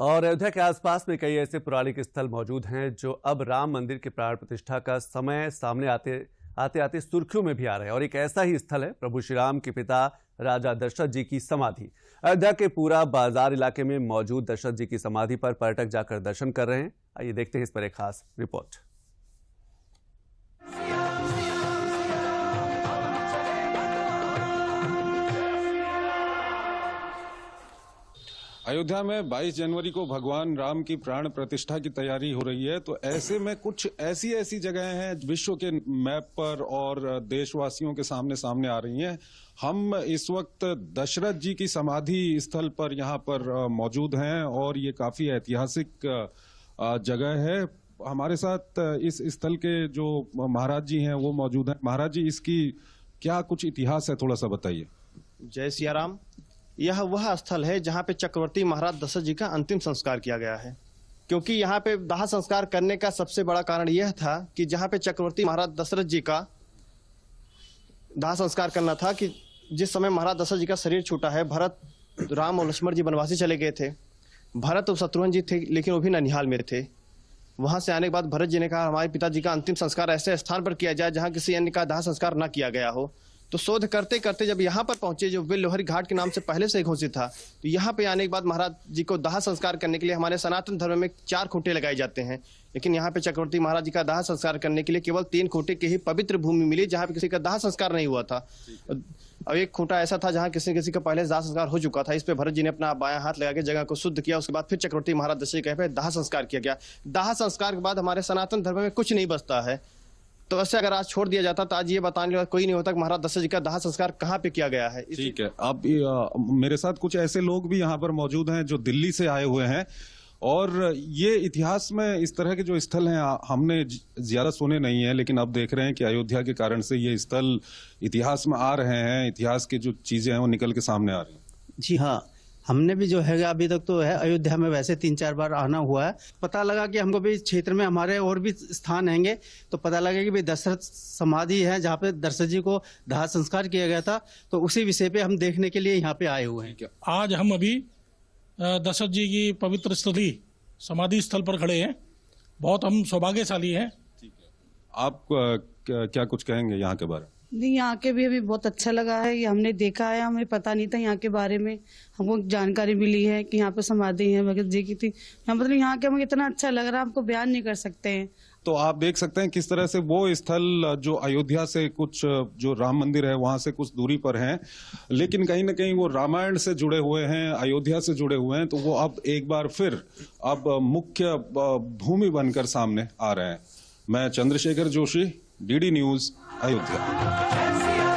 और अयोध्या के आसपास में कई ऐसे पौराणिक स्थल मौजूद हैं जो अब राम मंदिर के प्राण प्रतिष्ठा का समय सामने आते आते सुर्खियों में भी आ रहे हैं। और एक ऐसा ही स्थल है प्रभु श्री राम के पिता राजा दशरथ जी की समाधि। अयोध्या के पूरा बाजार इलाके में मौजूद दशरथ जी की समाधि पर पर्यटक जाकर दर्शन कर रहे हैं। आइए देखते हैं इस पर एक खास रिपोर्ट। अयोध्या में 22 जनवरी को भगवान राम की प्राण प्रतिष्ठा की तैयारी हो रही है, तो ऐसे में कुछ ऐसी जगह हैं विश्व के मैप पर और देशवासियों के सामने आ रही हैं। हम इस वक्त दशरथ जी की समाधि स्थल पर यहाँ पर मौजूद हैं और ये काफी ऐतिहासिक जगह है। हमारे साथ इस स्थल के जो महाराज जी हैं वो मौजूद हैं। महाराज जी, इसकी क्या कुछ इतिहास है, थोड़ा सा बताइए। जय सिया राम। यह वह स्थल है जहां पे चक्रवर्ती महाराज दशरथ जी का अंतिम संस्कार किया गया है, क्योंकि यहाँ पे दाह संस्कार करने का सबसे बड़ा कारण यह था कि जहां पे चक्रवर्ती महाराज दशरथ जी का दाह संस्कार करना था कि जिस समय महाराज दशरथ जी का शरीर छूटा है, भरत, राम और लक्ष्मण जी वनवासी चले गए थे। भरत और शत्रुघ्न जी थे, लेकिन वो भी ननिहाल में थे। वहां से आने के बाद भरत जी ने कहा हमारे पिताजी का अंतिम संस्कार ऐसे स्थान पर किया जाए जहां किसी अन्य का दाह संस्कार न किया गया हो। तो शोध करते करते जब यहाँ पर पहुंचे, जो वे लोहरी घाट के नाम से पहले से घोषित था, तो यहाँ पे आने के बाद महाराज जी को दाह संस्कार करने के लिए हमारे सनातन धर्म में 4 खूंटे लगाए जाते हैं, लेकिन यहाँ पे चक्रवर्ती महाराज जी का दाह संस्कार करने के लिए केवल 3 खूंटे की ही पवित्र भूमि मिली जहाँ पे किसी का दाह संस्कार नहीं हुआ था। अब एक खूंटा ऐसा था जहाँ किसी का पहले दाह संस्कार हो चुका था। इस पे भरत जी ने अपना बायां हाथ लगा के जगह को शुद्ध किया। उसके बाद फिर चक्रवर्ती महाराज दशरथ जी के दाह संस्कार किया गया। दाह संस्कार के बाद हमारे सनातन धर्म में कुछ नहीं बचता है। तो वैसे अगर आज छोड़ दिया जाता तो आज ये बताने वाला कोई नहीं होता कि महाराज दशरथ जी का दाह संस्कार कहाँ पे किया गया है। ठीक है। अब मेरे साथ कुछ ऐसे लोग भी यहाँ पर मौजूद हैं जो दिल्ली से आए हुए हैं, और ये इतिहास में इस तरह के जो स्थल हैं हमने ज्यादा सुने नहीं है, लेकिन अब देख रहे हैं कि अयोध्या के कारण से ये स्थल इतिहास में आ रहे हैं। इतिहास की जो चीजें हैं वो निकल के सामने आ रही हैं। जी हाँ, हमने भी जो है अभी तक तो है अयोध्या में वैसे 3-4 बार आना हुआ है। पता लगा कि हमको भी क्षेत्र में हमारे और भी स्थान हैंगे, तो पता लगा कि भाई दशरथ समाधि है जहाँ पे दशरथ जी को दाह संस्कार किया गया था। तो उसी विषय पे हम देखने के लिए यहाँ पे आए हुए हैं। आज हम अभी दशरथ जी की पवित्र स्थली समाधि स्थल पर खड़े हैं। बहुत हम सौभाग्यशाली हैं। ठीक है, आप क्या कुछ कहेंगे यहाँ के बारे में? नहीं, यहाँ के भी अभी बहुत अच्छा लगा है। ये हमने देखा है, हमें पता नहीं था यहाँ के बारे में। हमको जानकारी मिली है कि यहाँ पे समाधि है भगत जी की थी। मतलब यहाँ के हमें इतना अच्छा लग रहा है, हमको बयान नहीं कर सकते हैं। तो आप देख सकते हैं किस तरह से वो स्थल जो अयोध्या से कुछ, जो राम मंदिर है वहां से कुछ दूरी पर हैं, लेकिन कहीं ना कहीं वो रामायण से जुड़े हुए हैं, अयोध्या से जुड़े हुए हैं। तो वो अब एक बार फिर अब मुख्य भूमि बनकर सामने आ रहे हैं। मैं चंद्रशेखर जोशी, डीडी न्यूज, अयोध्या।